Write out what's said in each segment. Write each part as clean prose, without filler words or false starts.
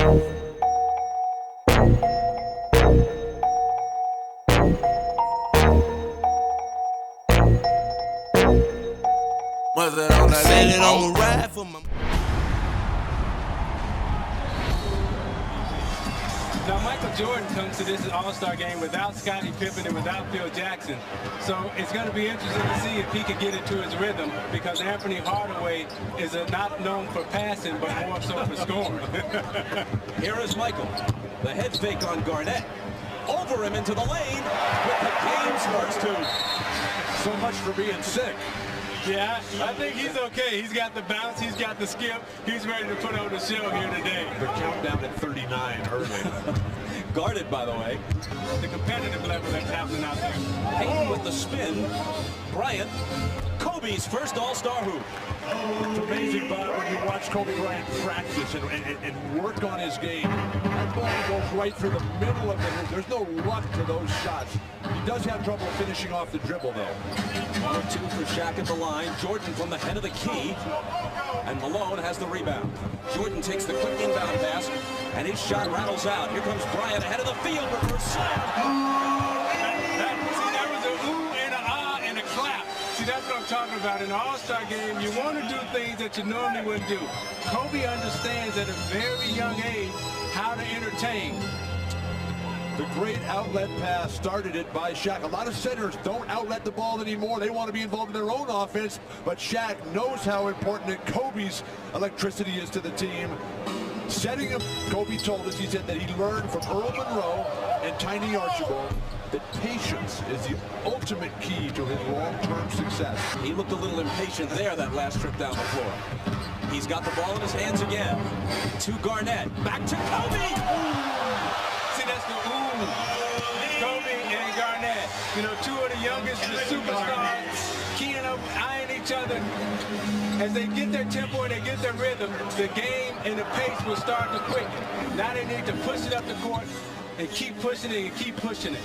On the ride for my. Now, Michael Jordan comes to this All-Star game without Scottie Pippen and without Phil Jackson. So it's going to be interesting to see if he can get into his rhythm, because Anthony Hardaway is not known for passing, but more so for scoring. Here is Michael. The head fake on Garnett. Over him into the lane with the game's first two. So much for being sick. Yeah, I think he's okay. He's got the bounce, he's got the skip. He's ready to put on the show here today. The countdown at 39 early. Guarded, by the way. The competitive level that's happening out there. Hayden with the spin. Bryant. Kobe's first All-Star hoop. It's amazing, Bob, when you watch Kobe Bryant practice and work on his game. That ball goes right through the middle of the hoop. There's no luck to those shots. He does have trouble finishing off the dribble, though. 1-2 for Shaq at the line. Jordan from the head of the key. And Malone has the rebound. Jordan takes the quick inbound pass, and his shot rattles out. Here comes Bryant ahead of the field. Reverse slam. That's what I'm talking about. In an All-Star game, you want to do things that you normally wouldn't do. Kobe understands at a very young age how to entertain. The great outlet pass started it by Shaq. A lot of centers don't outlet the ball anymore. They want to be involved in their own offense, but Shaq knows how important Kobe's electricity is to the team. Setting him, Kobe told us, he said that he learned from Earl Monroe and Tiny Archibald that patience is the ultimate key to his long-term success. He looked a little impatient there that last trip down the floor. He's got the ball in his hands again. To Garnett. Back to Kobe. See, that's the ooh. Kobe and Garnett. You know, two of the youngest, the superstars, keying up, eyeing each other. As they get their tempo and they get their rhythm, the game and the pace will start to quicken. Now they need to push it up the court and keep pushing it and keep pushing it.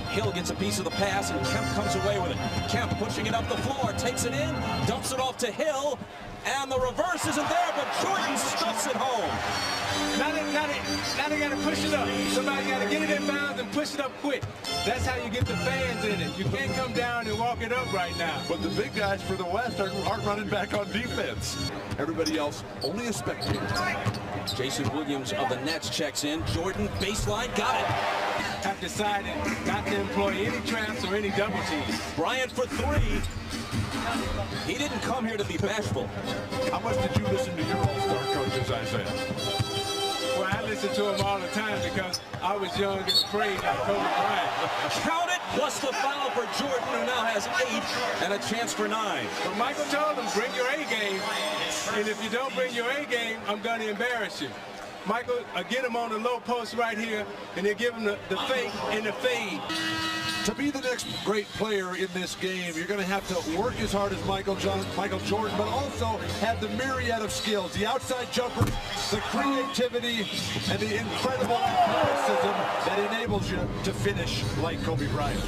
Hill gets a piece of the pass, and Kemp comes away with it. Kemp pushing it up the floor, takes it in, dumps it off to Hill, and the reverse isn't there, but Jordan stuffs it home. Now they got to push it up. Somebody got to get it in bounds and push it up quick. That's how you get the fans in it. You can't come down and walk it up right now. But the big guys for the West aren't running back on defense. Everybody else, only a spectator. Jason Williams of the Nets checks in. Jordan, baseline, got it. Have decided not to employ any traps or any double teams. Bryant for three. He didn't come here to be bashful. How much did you listen to your All-Star coaches, Isaiah? Well, I listen to him all the time because I was young and afraid like Kobe Bryant. Count it, plus the foul for Jordan, who now has 8 and a chance for 9. But Michael told him, bring your A game, and if you don't bring your A game, I'm going to embarrass you. Michael, get him on the low post right here, and then give him the fake and the fade. To be the next great player in this game, you're going to have to work as hard as Michael Jordan, but also have the myriad of skills, the outside jumper, the creativity, and the incredible athleticism that enables you to finish like Kobe Bryant.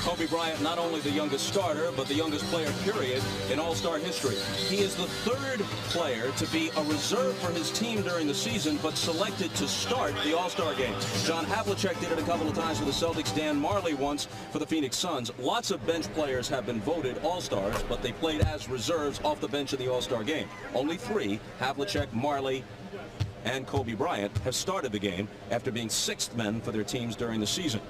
Kobe Bryant, not only the youngest starter, but the youngest player, period, in All-Star history. He is the third player to be a reserve for his team during the season, but selected to start the All-Star game. John Havlicek did it a couple of times for the Celtics, Dan Marley once for the Phoenix Suns. Lots of bench players have been voted All-Stars, but they played as reserves off the bench in the All-Star game. Only 3, Havlicek, Marley, and Kobe Bryant, have started the game after being sixth men for their teams during the season.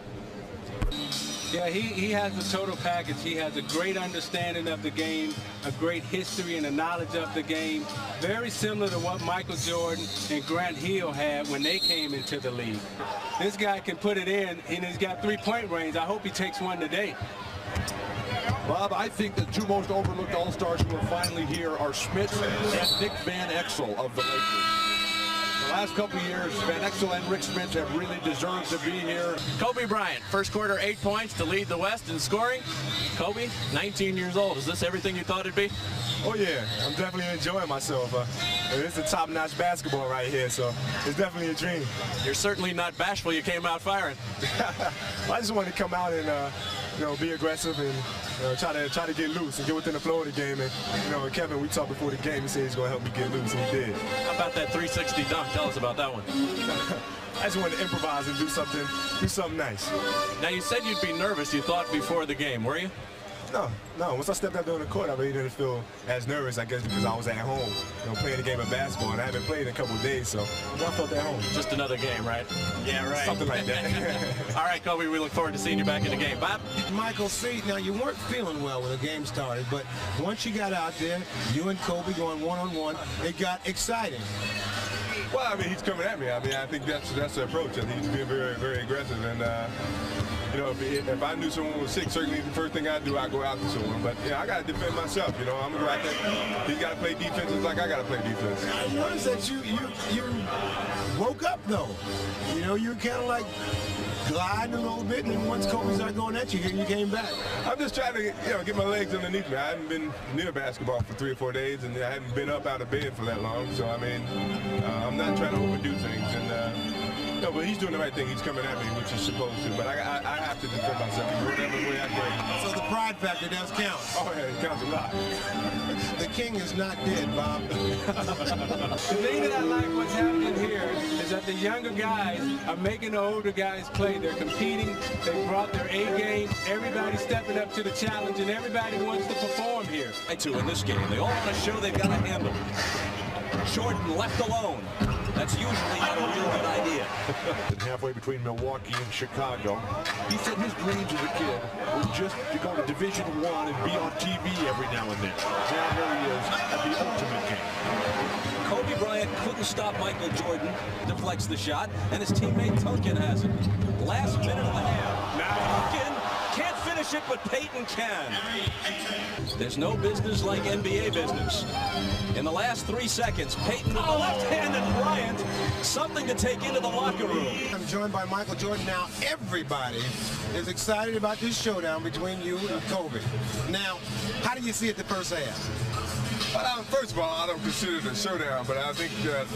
Yeah, he has the total package. He has a great understanding of the game, a great history and a knowledge of the game, very similar to what Michael Jordan and Grant Hill had when they came into the league. This guy can put it in, and he's got three-point range. I hope he takes one today. Bob, I think the two most overlooked All-Stars who are finally here are Schmitz and Nick Van Exel of the Lakers. The last couple of years, Van Exel and Rick Smith have really deserved to be here. Kobe Bryant, first quarter 8 points to lead the West in scoring. Kobe, 19 years old. Is this everything you thought it'd be? Oh yeah, I'm definitely enjoying myself. It's a top-notch basketball right here, so it's definitely a dream. You're certainly not bashful. You came out firing. I just wanted to come out and be aggressive and try to get loose and get within the flow of the game. And Kevin, we talked before the game. He said he's going to help me get loose, and he did. How about that 360 dunk? Tell us about that one. I just wanted to improvise and do something nice. Now, you said you'd be nervous, you thought, before the game, were you? No. Once I stepped out there on the court, I really didn't feel as nervous, I guess, because I was at home, playing a game of basketball, and I haven't played in a couple of days, so I felt at home. Just another game, right? Yeah, right. Something like that. All right, Kobe, we look forward to seeing you back in the game. Bob? Michael, see, now you weren't feeling well when the game started, but once you got out there, you and Kobe going one-on-one, it got exciting. Well, I mean, he's coming at me. I mean, I think that's the approach. I think he's being very, very aggressive. And, if I knew someone was sick, certainly the first thing I'd do, I'd go out to someone. But, I got to defend myself. I'm going to go out there. He's got to play defense just like I got to play defense. I noticed that you woke up, though. You're kind of like gliding a little bit, and then once Kobe started going at you, you came back. I'm just trying to, get my legs underneath me. I haven't been near basketball for 3 or 4 days, and I haven't been up out of bed for that long. So, I mean, I'm not trying to overdo things. And, but he's doing the right thing. He's coming at me, which he's supposed to. But I have to defend myself whatever way I can. So the pride factor does count. Oh, yeah, it counts a lot. The king is not dead, Bob. The thing that I like what's happening here is that the younger guys are making the older guys play. They're competing. They brought their A game. Everybody's stepping up to the challenge, and everybody wants to perform here. In this game, they all want to show they've got a handle. Jordan left alone. That's usually not a real good idea. Halfway between Milwaukee and Chicago. He said his dreams as a kid were just to go to Division I and be on TV every now and then. Now here he is at the ultimate game. Kobe Bryant couldn't stop Michael Jordan, deflects the shot, and his teammate Duncan has it. Last minute of the half. Duncan can't finish it, but Peyton can. There's no business like NBA business. In the last 3 seconds, Peyton with the left-handed Bryant, something to take into the locker room. I'm joined by Michael Jordan. Now, everybody is excited about this showdown between you and Kobe. Now, how do you see it the first half? Well, first of all, I don't consider it a showdown, but I think that,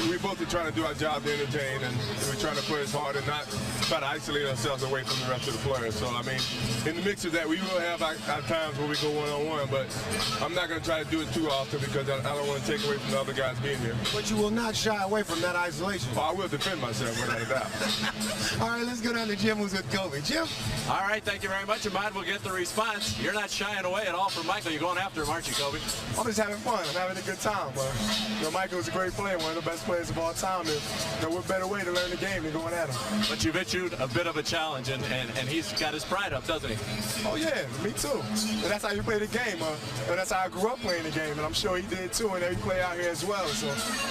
we both are trying to do our job to entertain, and we're trying to play as hard and not try to isolate ourselves away from the rest of the players. So, I mean, in the mix of that, we will have our times where we go one-on-one, but I'm not going to try to do it too often because I don't want to take away from the other guys being here. But you will not shy away from that isolation. Well, I will defend myself without a doubt. All right, let's go down to Jim, who's with Kobe. Jim? All right, thank you very much. And we'll get the response. You're not shying away at all from Michael. You're going after him, aren't you, Kobe? I'm just having fun. I'm having a good time. But, Michael's a great player, one of the best players of all time. And, what better way to learn the game than going at him? But you've issued a bit of a challenge, and he's got his pride up, doesn't he? Oh, yeah, me too. And that's how you play the game. And that's how I grew up playing the game, and I'm sure he did too, and every player out here as well. So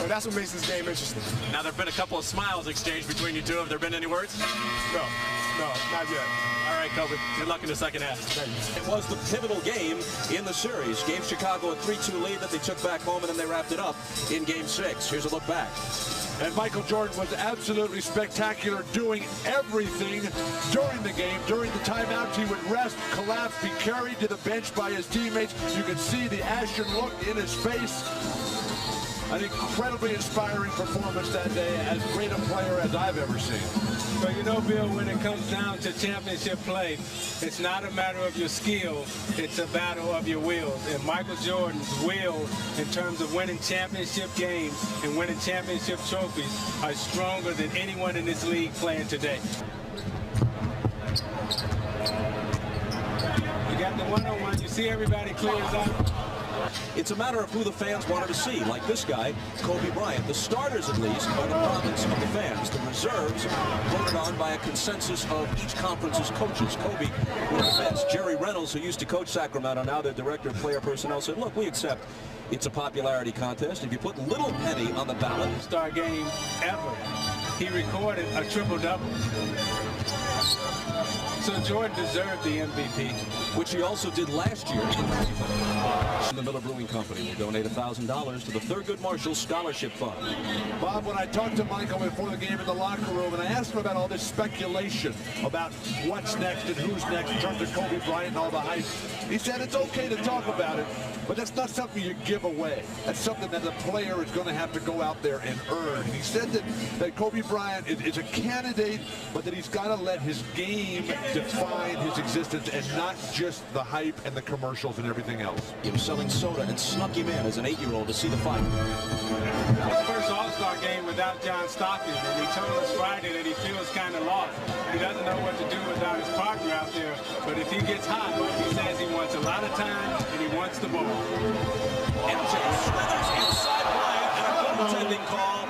that's what makes this game interesting. Now, there have been a couple of smiles exchanged between you two. Have there been any words? No, not yet. All right, Kobe, good luck in the second half. It was the pivotal game in the series. Gave Chicago a 3-2 lead that they took back home, and then they wrapped it up in Game 6. Here's a look back. And Michael Jordan was absolutely spectacular, doing everything during the game. During the timeouts, he would rest, collapse, be carried to the bench by his teammates. You could see the ashen look in his face. An incredibly inspiring performance that day, as great a player as I've ever seen. But Bill, when it comes down to championship play, it's not a matter of your skill, it's a battle of your wills. And Michael Jordan's will in terms of winning championship games and winning championship trophies are stronger than anyone in this league playing today. You got the one-on-one, you see everybody clears out. It's a matter of who the fans wanted to see, like this guy, Kobe Bryant. The starters, at least, are the province of the fans. The reserves voted on by a consensus of each conference's coaches. Kobe, one of the best. Jerry Reynolds, who used to coach Sacramento, now their director of player personnel, said, look, we accept it's a popularity contest. If you put Little Penny on the ballot. Star game ever. He recorded a triple-double. So Jordan deserved the MVP. Which he also did last year in the Miller Brewing Company will donate $1,000 to the Thurgood Marshall Scholarship Fund. Bob, when I talked to Michael before the game in the locker room, and I asked him about all this speculation about what's next and who's next in terms of Kobe Bryant and all the hype, he said it's okay to talk about it, but that's not something you give away. That's something that the player is going to have to go out there and earn. And he said that Kobe Bryant is a candidate, but that he's got to let his game define his existence and not just the hype and the commercials and everything else. He was selling soda and snuck him in as an 8-year-old to see the fight. His first All-Star game without John Stockton, and he told us Friday that he feels kind of lost. He doesn't know what to do without his partner out there, but if he gets hot, he says he wants a lot of time and he wants the ball. MJ slithers inside Bryant, and a goaltending call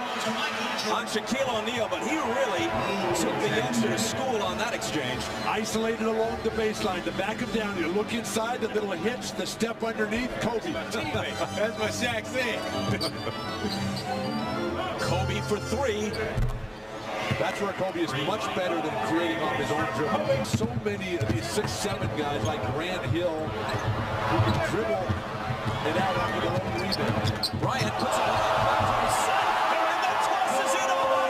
on Shaquille O'Neal, but he really took the youngster to school on that exchange. Isolated along the baseline, to back him down. You look inside, the little hitch, the step underneath, Kobe. That's what Shaq said. Kobe for 3. That's where Kobe is much better than creating off his own dribble. So many of these 6'7" guys like Grant Hill who can dribble it out after their own rebound. Bryant puts it back to his side, and then tosses it over.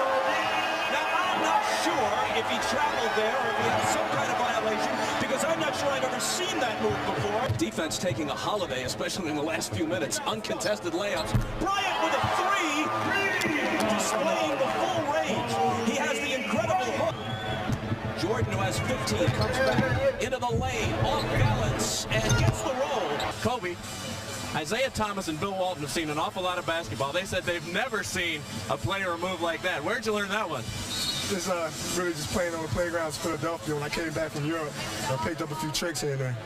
Now, I'm not sure if he traveled there or if he had some kind of violation, because I'm not sure I've ever seen that move before. Defense taking a holiday, especially in the last few minutes. Uncontested layups. Bryant with a 3, displaying the full range. He has the incredible hook. Jordan, who has 15, comes back into the lane, off balance, and gets the roll. Kobe, Isaiah Thomas and Bill Walton have seen an awful lot of basketball. They said they've never seen a player move like that. Where'd you learn that one? Just really just playing on the playgrounds in Philadelphia when I came back from Europe. I picked up a few tricks here and there.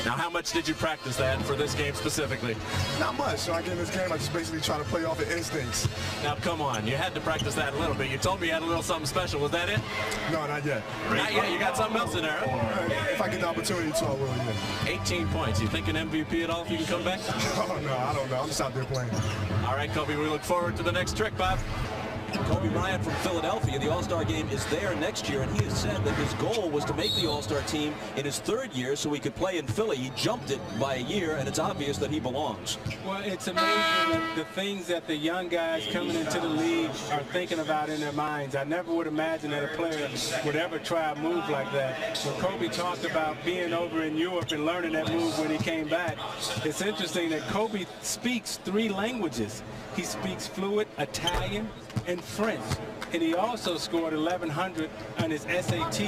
Now, how much did you practice that for this game specifically? Not much. So I get in this game, I just basically try to play off of instincts. Now, come on. You had to practice that a little bit. You told me you had a little something special. Was that it? No, not yet. Not yet. You got something else in there, huh? If I get the opportunity to, I will, yeah. 18 points. You think an MVP at all if you can come back? Oh, no, I don't know. I'm just out there playing. All right, Kobe, we look forward to the next trick, Bob. Kobe Bryant from Philadelphia. The All-Star game is there next year, and he has said that his goal was to make the All-Star team in his 3rd year so he could play in Philly. He jumped it by a year, and it's obvious that he belongs. Well, it's amazing the things that the young guys coming into the league are thinking about in their minds. I never would imagine that a player would ever try a move like that. When Kobe talked about being over in Europe and learning that move when he came back, it's interesting that Kobe speaks 3 languages. He speaks fluent Italian and French. And he also scored 1,100 on his SAT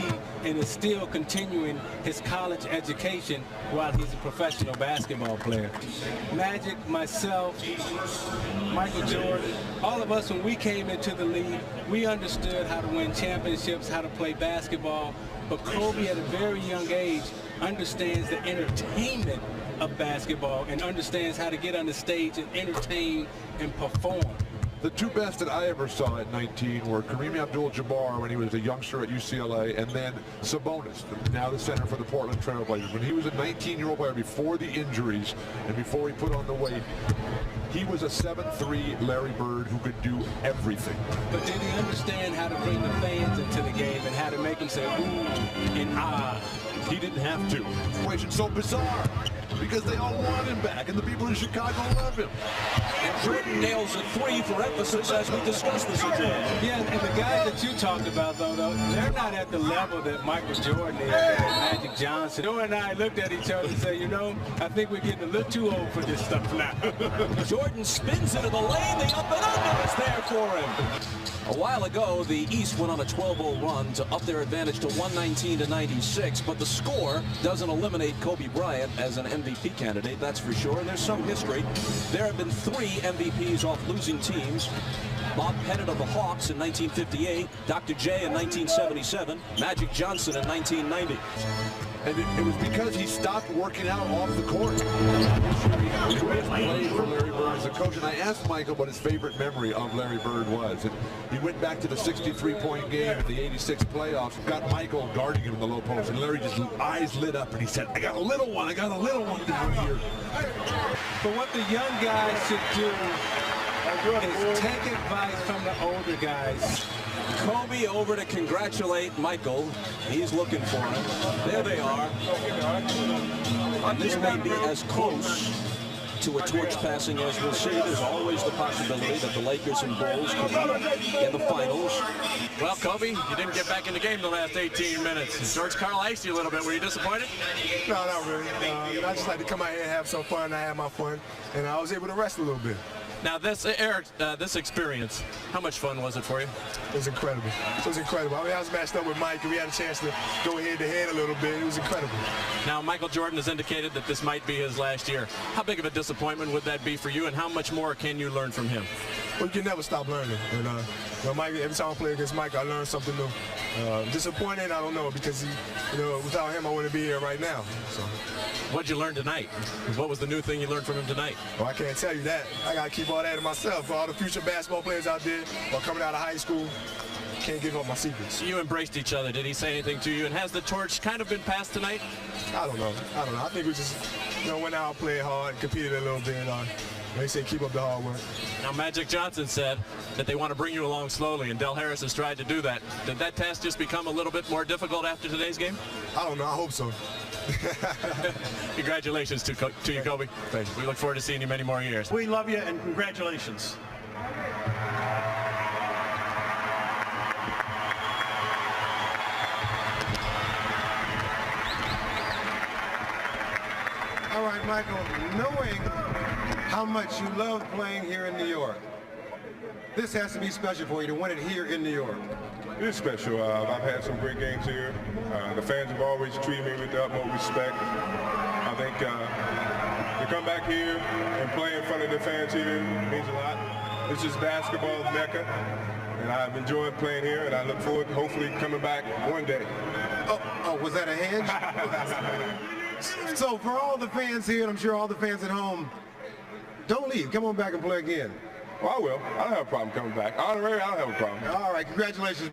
and is still continuing his college education while he's a professional basketball player. Magic, myself, Michael Jordan, all of us, when we came into the league, we understood how to win championships, how to play basketball. But Kobe, at a very young age, understands the entertainment of basketball and understands how to get on the stage and entertain and perform. The 2 best that I ever saw at 19 were Kareem Abdul-Jabbar when he was a youngster at UCLA, and then Sabonis, now the center for the Portland Trail Blazers. When he was a 19-year-old player before the injuries and before he put on the weight, he was a 7'3" Larry Bird who could do everything. But did he understand how to bring the fans into the game and how to make them say ooh and ah? He didn't have to. Situation so bizarre because they all want him back, and the people in Chicago love him. And Jordan nails a 3 for emphasis as we discuss this again. Yeah, and the guys that you talked about, though, they're not at the level that Michael Jordan is, and Magic Johnson. Joe and I looked at each other and said, you know, I think we're getting a little too old for this stuff now. Jordan spins into the lane. The up and under is there for him. A while ago, the East went on a 12-0 run to up their advantage to 119-96, but the score doesn't eliminate Kobe Bryant as an MVP candidate, that's for sure, and there's some history. There have been 3 MVPs off losing teams. Bob Pettit of the Hawks in 1958, Dr. J in 1977, Magic Johnson in 1990. And it was because he stopped working out off the court. He played for Larry Bird as a coach, and I asked Michael what his favorite memory of Larry Bird was. And he went back to the 63-point game in the '86 playoffs, got Michael guarding him in the low post, and Larry just eyes lit up, and he said, I got a little one to do here. But what the young guys should do is take advice from the older guys. Kobe over to congratulate Michael. He's looking for him. There they are. And this may be as close to a torch passing, as we'll see. There's always the possibility that the Lakers and Bulls could be in the finals. Well, Kobe, you didn't get back in the game the last 18 minutes. George Karl iced you a little bit. Were you disappointed? No, not really. I just like to come out here and have some fun. I had my fun, and I was able to rest a little bit. Now, Eric, this experience, how much fun was it for you? It was incredible. It was incredible. I mean, I was matched up with Mike, and we had a chance to go head-to-head a little bit. It was incredible. Now, Michael Jordan has indicated that this might be his last year. How big of a disappointment would that be for you, and how much more can you learn from him? Well, you can never stop learning. And, Mike, every time I play against Mike, I learn something new. Disappointed, I don't know, because without him, I wouldn't be here right now. So. What'd you learn tonight? What was the new thing you learned from him tonight? Well, I can't tell you that. I got to keep all that to myself. For all the future basketball players out there or coming out of high school, can't give up my secrets. You embraced each other. Did he say anything to you? And has the torch kind of been passed tonight? I don't know. I think we just went out, played hard, competed a little bit. They say keep up the hard work. Now, Magic Johnson said that they want to bring you along slowly, and Del Harris has tried to do that. Did that task just become a little bit more difficult after today's game? I don't know. I hope so. Congratulations to you, Kobe. Thank you. We look forward to seeing you many more years. We love you, and congratulations. All right, Michael, knowing how much you love playing here in New York, this has to be special for you to win it here in New York. It is special. I've had some great games here. The fans have always treated me with the utmost respect. I think to come back here and play in front of the fans here means a lot. This is basketball Mecca, and I've enjoyed playing here, and I look forward to hopefully coming back one day. Oh, was that a hedge? So for all the fans here, and I'm sure all the fans at home, don't leave. Come on back and play again. Well, I will. I don't have a problem coming back. Honorary, I don't have a problem. All right, congratulations.